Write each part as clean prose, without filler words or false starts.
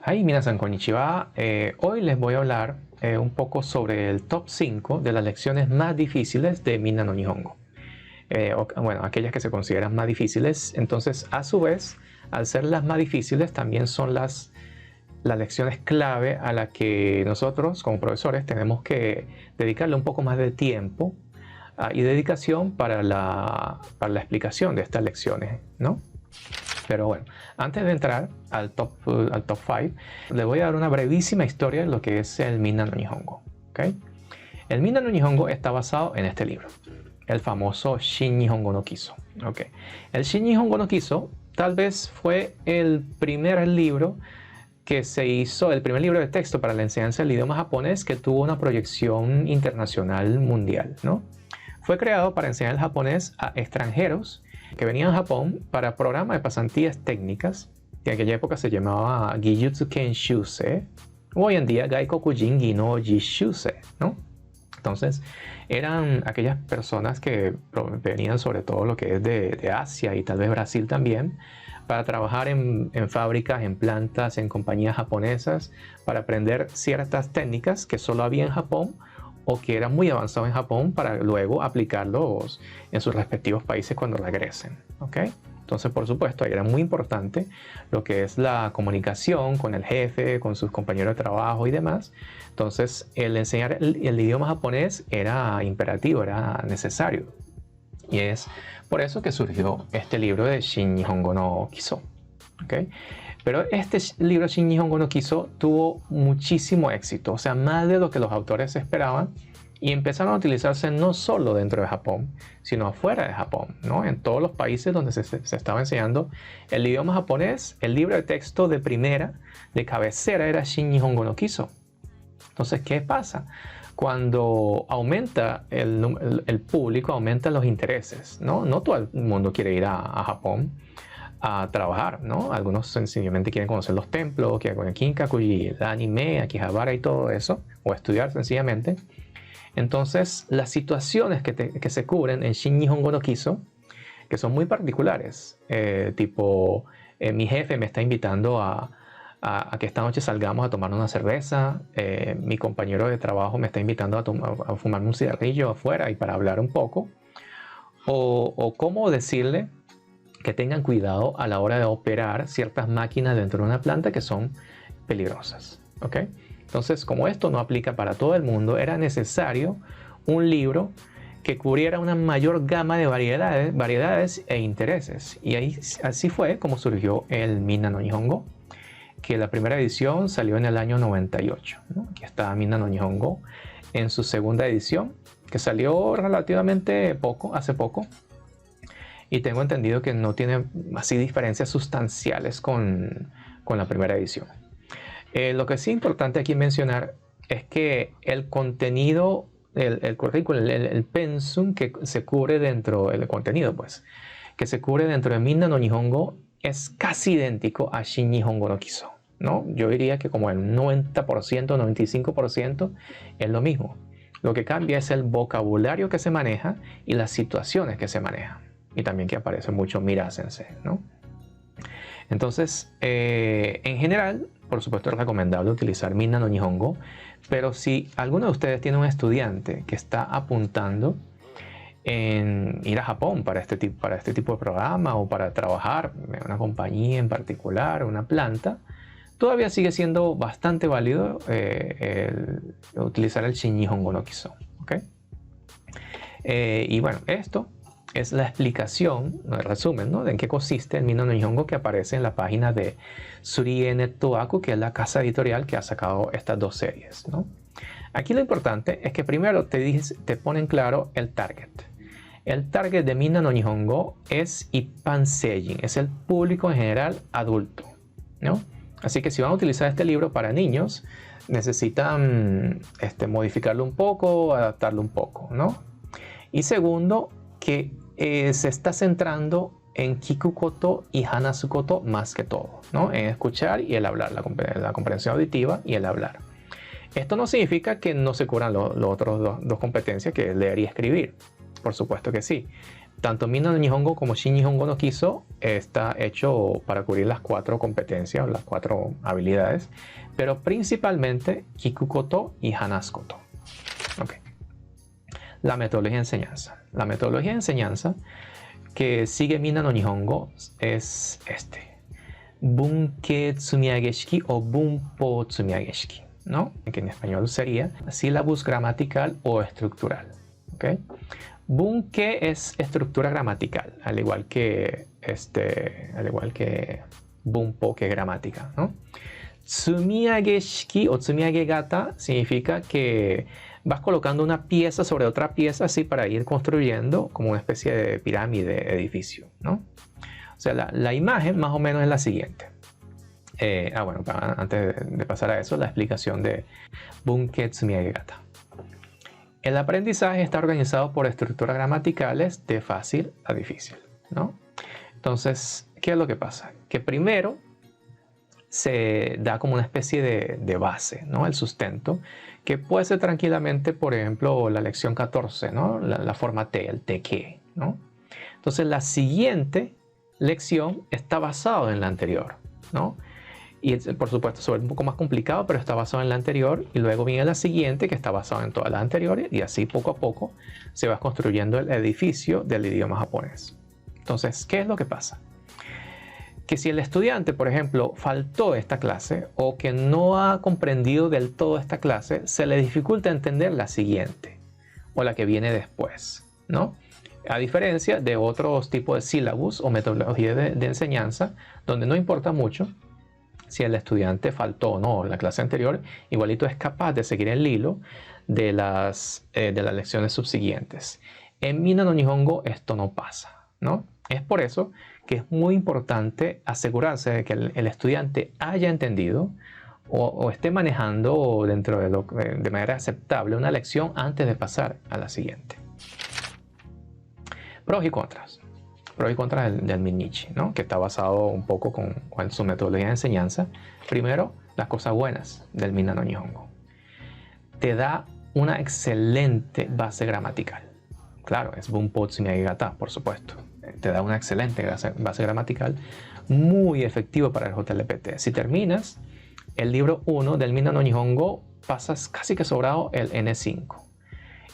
Hi, minasan konnichiwa. Hoy les voy a hablar un poco sobre el top 5 de las lecciones más difíciles de Minna no Nihongo. Bueno, aquellas que se consideran más difíciles. Entonces, a su vez, al ser las más difíciles, también son las lecciones clave a las que nosotros, como profesores, tenemos que dedicarle un poco más de tiempo y dedicación para la explicación de estas lecciones, ¿no? Pero bueno, antes de entrar al top 5, les voy a dar una brevísima historia de lo que es el Minna no Nihongo. ¿Okay? El Minna no Nihongo está basado en este libro, el famoso Shin Nihongo no Kiso. ¿Okay? El Shin Nihongo no Kiso tal vez fue el primer libro que se hizo, el primer libro de texto para la enseñanza del idioma japonés que tuvo una proyección internacional mundial, ¿no? Fue creado para enseñar el japonés a extranjeros que venían a Japón para programas de pasantías técnicas, que en aquella época se llamaba Gijutsu Kenshūsei, o hoy en día Gaikokujin Gi no Jishūsei, ¿no? Entonces, eran aquellas personas que venían sobre todo lo que es de Asia y tal vez Brasil también, para trabajar en fábricas, en plantas, en compañías japonesas, para aprender ciertas técnicas que solo había en Japón o que eran muy avanzados en Japón para luego aplicarlos en sus respectivos países cuando regresen. ¿Okay? Entonces, por supuesto, ahí era muy importante lo que es la comunicación con el jefe, con sus compañeros de trabajo y demás. Entonces, el enseñar el idioma japonés era imperativo, era necesario. Y es por eso que surgió este libro de Shin Nihongo no Kiso. ¿Okay? Pero este libro Shin Nihongo no Kiso tuvo muchísimo éxito, o sea, más de lo que los autores esperaban, y empezaron a utilizarse no solo dentro de Japón, sino afuera de Japón, ¿no? En todos los países donde se estaba enseñando el idioma japonés, el libro de texto de primera, de cabecera, era Shin Nihongo no Kiso. Entonces, ¿qué pasa? Cuando aumenta el público, aumentan los intereses, ¿no? No todo el mundo quiere ir a Japón a trabajar, ¿no? Algunos sencillamente quieren conocer los templos, Kinkakuji, el anime, Akihabara y todo eso, o estudiar sencillamente. Entonces, las situaciones que se cubren en Shin Nihongo no Kiso, que son muy particulares, tipo, mi jefe me está invitando a que esta noche salgamos a tomar una cerveza, mi compañero de trabajo me está invitando a fumar un cigarrillo afuera y para hablar un poco, o cómo decirle que tengan cuidado a la hora de operar ciertas máquinas dentro de una planta que son peligrosas. ¿Okay? Entonces, como esto no aplica para todo el mundo, era necesario un libro que cubriera una mayor gama de variedades e intereses. Y así fue como surgió el Minna no Nihongo, que la primera edición salió en el año 98. ¿No? Aquí está Minna no Nihongo en su segunda edición, que salió relativamente poco, hace poco. Y tengo entendido que no tiene así diferencias sustanciales con la primera edición. Lo que sí es importante aquí mencionar es que el contenido, el currículum, el pensum que se cubre dentro, el contenido pues, que se cubre dentro de Minna no Nihongo es casi idéntico a Shin Nihongo no Kiso, ¿no? Yo diría que como el 90%, 95% es lo mismo. Lo que cambia es el vocabulario que se maneja y las situaciones que se manejan. Y también que aparece mucho Mira Sensei, ¿no? Entonces, en general, por supuesto es recomendable utilizar Minna no Nihongo, pero si alguno de ustedes tiene un estudiante que está apuntando en ir a Japón para este tipo de programa o para trabajar en una compañía en particular, una planta, todavía sigue siendo bastante válido utilizar el Shin Nihongo no Kiso. ¿Okay? Y bueno, esto es la explicación, el resumen, ¿no? De en qué consiste el Minna no Nihongo que aparece en la página de Surie Nettoaku, que es la casa editorial que ha sacado estas dos series, ¿no? Aquí lo importante es que primero te ponen claro el target. El target de Minna no Nihongo es Ippan Seijin, es el público en general adulto, ¿no? Así que si van a utilizar este libro para niños, necesitan modificarlo un poco, adaptarlo un poco, ¿no? Y segundo, que se está centrando en Kikukoto y Hanasukoto más que todo, ¿no? En escuchar y el hablar, la comprensión auditiva y el hablar. Esto no significa que no se cubran las otras dos competencias, que es leer y escribir. Por supuesto que sí. tanto Minna no Nihongo como Shin Nihongo no Kiso está hecho para cubrir las 4 competencias o las 4 habilidades, pero principalmente Kikukoto y Hanaskoto. Okay. La metodología de enseñanza. La metodología de enseñanza que sigue Minna no Nihongo es este. Bunkei Tsumiage Shiki o Bunpo Tsumiage Shiki, ¿no? Que en español sería sílabus gramatical o estructural. ¿Okay? Bunkei es estructura gramatical, al igual que Bunpo, que es gramática, ¿no? Tsumiage Shiki o Tsumiage Gata significa que vas colocando una pieza sobre otra pieza así para ir construyendo como una especie de pirámide, edificio, ¿no? O sea, la imagen más o menos es la siguiente. Bueno, antes de pasar a eso, la explicación de Bunkei Tsumiage Gata. El aprendizaje está organizado por estructuras gramaticales de fácil a difícil, ¿no? Entonces, ¿qué es lo que pasa? Que primero se da como una especie de base, ¿no? El sustento, que puede ser tranquilamente, por ejemplo, la lección 14, ¿no? La forma T, el te-que, ¿no? Entonces, la siguiente lección está basada en la anterior, ¿no? Y por supuesto se vuelve un poco más complicado, pero está basado en la anterior, y luego viene la siguiente que está basada en todas las anteriores, y así poco a poco se va construyendo el edificio del idioma japonés. Entonces, ¿qué es lo que pasa? Que si el estudiante, por ejemplo, faltó esta clase o que no ha comprendido del todo esta clase, se le dificulta entender la siguiente o la que viene después, ¿no? A diferencia de otros tipos de sílabus o metodologías de enseñanza, donde no importa mucho si el estudiante faltó o no en la clase anterior, igualito es capaz de seguir el hilo de las lecciones subsiguientes. En Minna no Nihongo esto no pasa, ¿no? Es por eso que es muy importante asegurarse de que el estudiante haya entendido o esté manejando de manera aceptable una lección antes de pasar a la siguiente. Pros y contras. Pros y contras del Minnichi, ¿no? Que está basado un poco con su metodología de enseñanza. Primero, las cosas buenas del Minna no Nihongo. Te da una excelente base gramatical. Claro, es Bunpo Tsumiage Gata, por supuesto. Te da una excelente base gramatical, muy efectivo para el JLPT. Si terminas el libro 1 del Minna no Nihongo, pasas casi que sobrado el N5.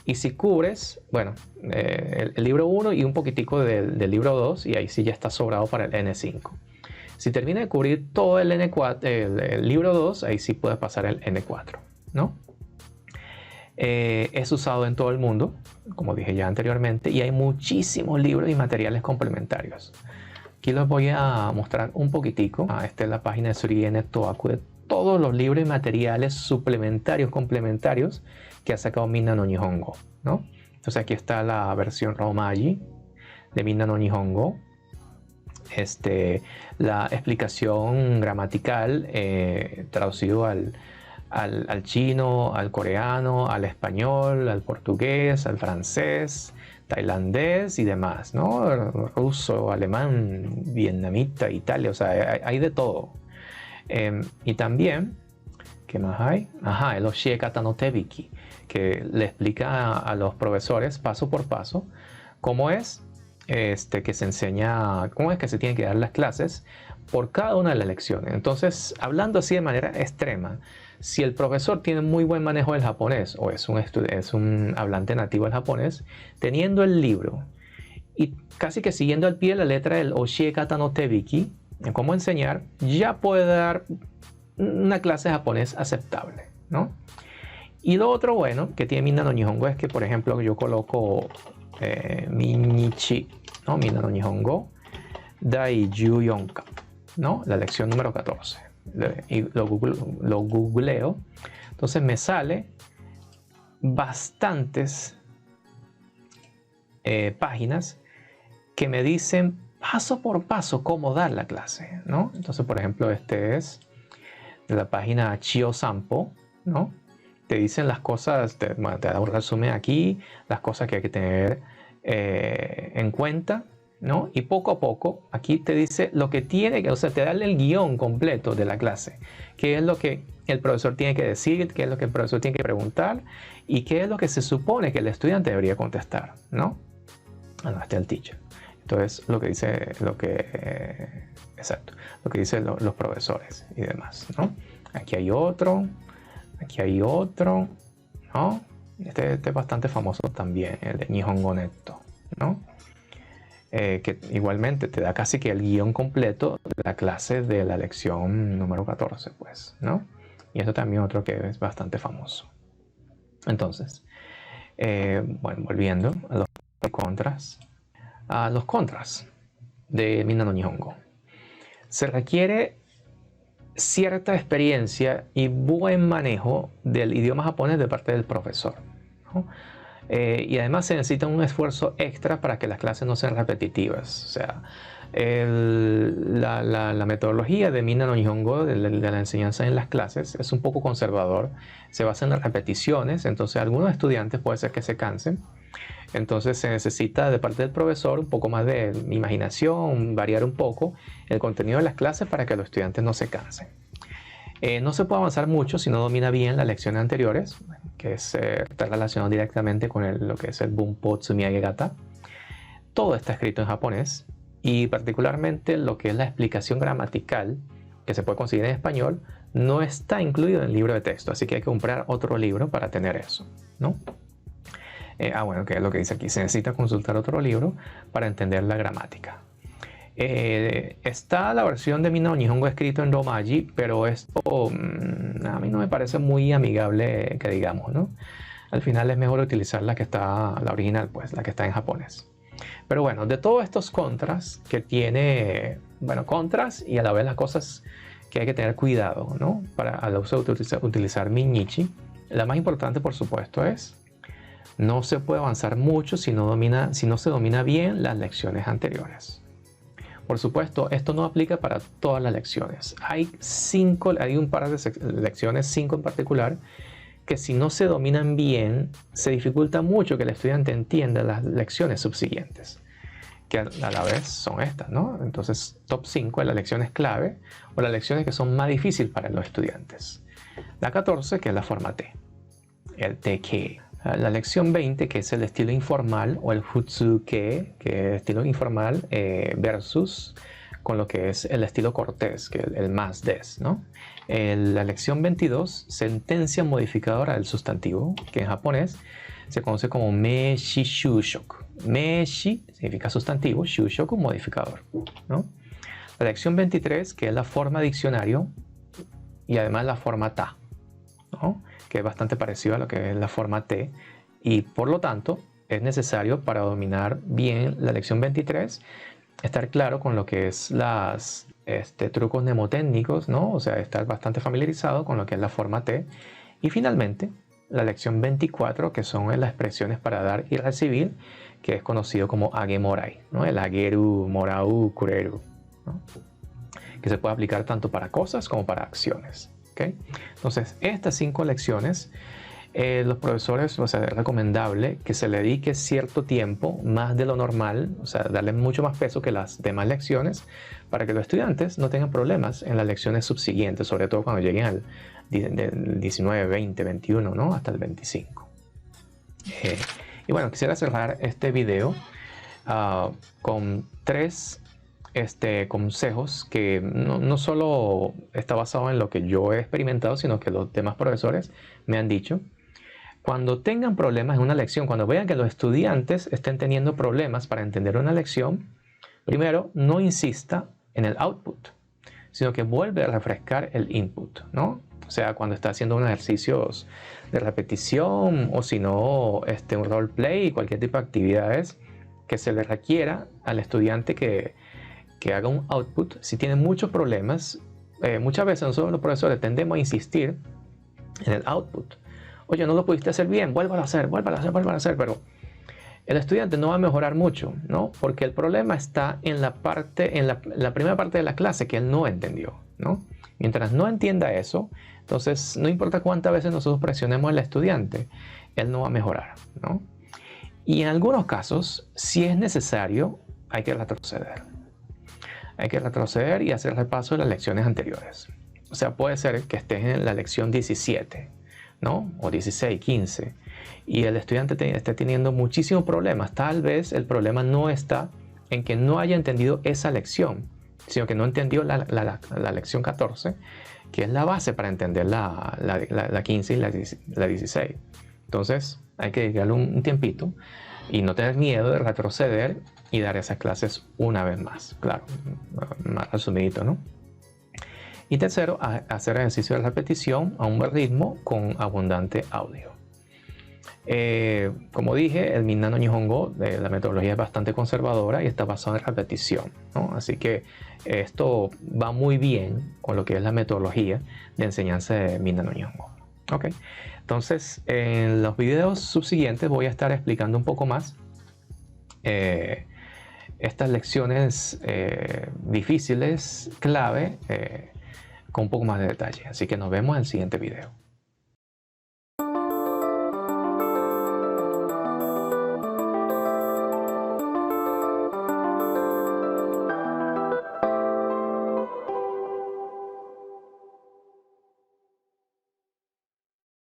Y si cubres, bueno, el libro 1 y un poquitico del libro 2, y ahí sí ya está sobrado para el N5. Si termina de cubrir todo el N4, el libro 2, ahí sí puedes pasar el N4, ¿no? Es usado en todo el mundo, como dije ya anteriormente, y hay muchísimos libros y materiales complementarios. Aquí les voy a mostrar un poquitico. Esta es la página de Surigen Toaku de todos los libros y materiales suplementarios, complementarios que ha sacado Minna no Nihongo, ¿no? Entonces aquí está la versión Romaji de Minna no Nihongo. La explicación gramatical traducido al chino, al coreano, al español, al portugués, al francés, tailandés y demás, ¿no? Ruso, alemán, vietnamita, Italia, o sea, hay de todo. Y también, ¿qué más hay? El Oshie Kata no Tebiki, que le explica a los profesores paso por paso cómo es que se enseña, cómo es que se tienen que dar las clases por cada una de las lecciones. Entonces, hablando así de manera extrema, si el profesor tiene muy buen manejo del japonés o es un hablante nativo del japonés, teniendo el libro y casi que siguiendo al pie la letra del Oshie Kata no Tebiki, en cómo enseñar, ya puede dar una clase de japonés aceptable, ¿no? Y lo otro bueno que tiene Minna no Nihongo es que, por ejemplo, yo coloco Minnichi, ¿no? Minna no Nihongo Dai 14, ¿no? La lección número 14. Y lo googleo. Entonces me sale bastantes páginas que me dicen paso por paso cómo dar la clase, ¿no? Entonces, por ejemplo, este es de la página Chio Sampo, ¿no? Te dicen las cosas, te da un resumen aquí, las cosas que hay que tener en cuenta, ¿no? Y poco a poco aquí te dice lo que tiene que, o sea, te da el guión completo de la clase, qué es lo que el profesor tiene que decir, qué es lo que el profesor tiene que preguntar y qué es lo que se supone que el estudiante debería contestar, ¿no? Ah, no, este es el teacher. Entonces, lo que dice, exacto, lo que dicen los profesores y demás, ¿no? Aquí hay otro, ¿no? Este es bastante famoso también, el de Nihongo Netto, ¿no? Que igualmente te da casi que el guión completo de la clase de la lección número 14, pues, ¿no? Y esto también otro que es bastante famoso. Entonces, bueno, volviendo a los contras. A los contras de Minna no Nihongo. Se requiere cierta experiencia y buen manejo del idioma japonés de parte del profesor, ¿no? Y además se necesita un esfuerzo extra para que las clases no sean repetitivas. O sea, la metodología de Minna no Nihongo, de la enseñanza en las clases, es un poco conservador. Se basa en las repeticiones, entonces algunos estudiantes puede ser que se cansen. Entonces se necesita de parte del profesor un poco más de imaginación, variar un poco el contenido de las clases para que los estudiantes no se cansen. No se puede avanzar mucho si no domina bien las lecciones anteriores, que está relacionado directamente con lo que es el Bunpo Tsumiage Gata. Todo está escrito en japonés y particularmente lo que es la explicación gramatical que se puede conseguir en español no está incluido en el libro de texto, así que hay que comprar otro libro para tener eso, ¿no? Bueno, que es lo que dice aquí, se necesita consultar otro libro para entender la gramática. Está la versión de Minna no Nihongo escrito en Romaji, pero esto a mí no me parece muy amigable, que digamos, ¿no? Al final es mejor utilizar la original, pues, la que está en japonés. Pero bueno, de todos estos contras que tiene, bueno, contras y a la vez las cosas que hay que tener cuidado, ¿no? Al uso de utilizar Minnichi, la más importante, por supuesto, es no se puede avanzar mucho si no se domina bien las lecciones anteriores. Por supuesto, esto no aplica para todas las lecciones. Hay un par de lecciones, 5 en particular, que si no se dominan bien, se dificulta mucho que el estudiante entienda las lecciones subsiguientes, que a la vez son estas, ¿no? Entonces, top 5 es las lecciones clave o las lecciones que son más difíciles para los estudiantes. La 14, que es la forma T, el TK. La lección 20, que es el estilo informal, o el Futsuke, que es estilo informal, versus con lo que es el estilo cortés, que es el más des, ¿no? La lección 22, sentencia modificadora del sustantivo, que en japonés se conoce como Meishi Shushoku. Meishi significa sustantivo, Shushoku modificador, ¿no? La lección 23, que es la forma diccionario y además la forma ta, ¿no? Que es bastante parecido a lo que es la forma T, y por lo tanto es necesario, para dominar bien la lección 23, estar claro con lo que es los trucos mnemotécnicos, ¿no? O sea, estar bastante familiarizado con lo que es la forma T. Y finalmente, la lección 24, que son las expresiones para dar y recibir, que es conocido como agemorai, ¿no? El ageru, morau, kureru, ¿no? Que se puede aplicar tanto para cosas como para acciones. ¿Okay? Entonces, estas 5 lecciones, los profesores, o sea, es recomendable que se le dedique cierto tiempo, más de lo normal, o sea, darle mucho más peso que las demás lecciones, para que los estudiantes no tengan problemas en las lecciones subsiguientes, sobre todo cuando lleguen al 19, 20, 21, ¿no? Hasta el 25. Y bueno, quisiera cerrar este video con 3 consejos que no solo está basado en lo que yo he experimentado, sino que los demás profesores me han dicho. Cuando tengan problemas en una lección, cuando vean que los estudiantes estén teniendo problemas para entender una lección, primero, no insista en el output, sino que vuelve a refrescar el input, ¿no? O sea, cuando está haciendo unos ejercicios de repetición o si no, un roleplay, cualquier tipo de actividades que se le requiera al estudiante que haga un output. Si tiene muchos problemas, muchas veces nosotros los profesores tendemos a insistir en el output. Oye, no lo pudiste hacer bien, vuélvalo a hacer, pero el estudiante no va a mejorar mucho, ¿no? Porque el problema está en la primera parte de la clase que él no entendió, ¿no? Mientras no entienda eso, entonces no importa cuántas veces nosotros presionemos al estudiante, él no va a mejorar, ¿no? Y en algunos casos, si es necesario, hay que retroceder. Hay que retroceder y hacer repaso de las lecciones anteriores. O sea, puede ser que estés en la lección 17, ¿no? O 16, 15, y el estudiante está teniendo muchísimos problemas. Tal vez el problema no está en que no haya entendido esa lección, sino que no entendió la lección 14, que es la base para entender la 15 y la 16. Entonces hay que dedicarle un tiempito y no tener miedo de retroceder y dar esas clases una vez más. Claro, más resumidito, ¿no? Y tercero, hacer ejercicio de repetición a un buen ritmo con abundante audio. Como dije, el Minna no Nihongo, la metodología es bastante conservadora y está basada en repetición, ¿no? Así que esto va muy bien con lo que es la metodología de enseñanza de Minna no Nihongo. Ok, entonces en los videos subsiguientes voy a estar explicando un poco más estas lecciones difíciles, clave, con un poco más de detalle. Así que nos vemos en el siguiente video.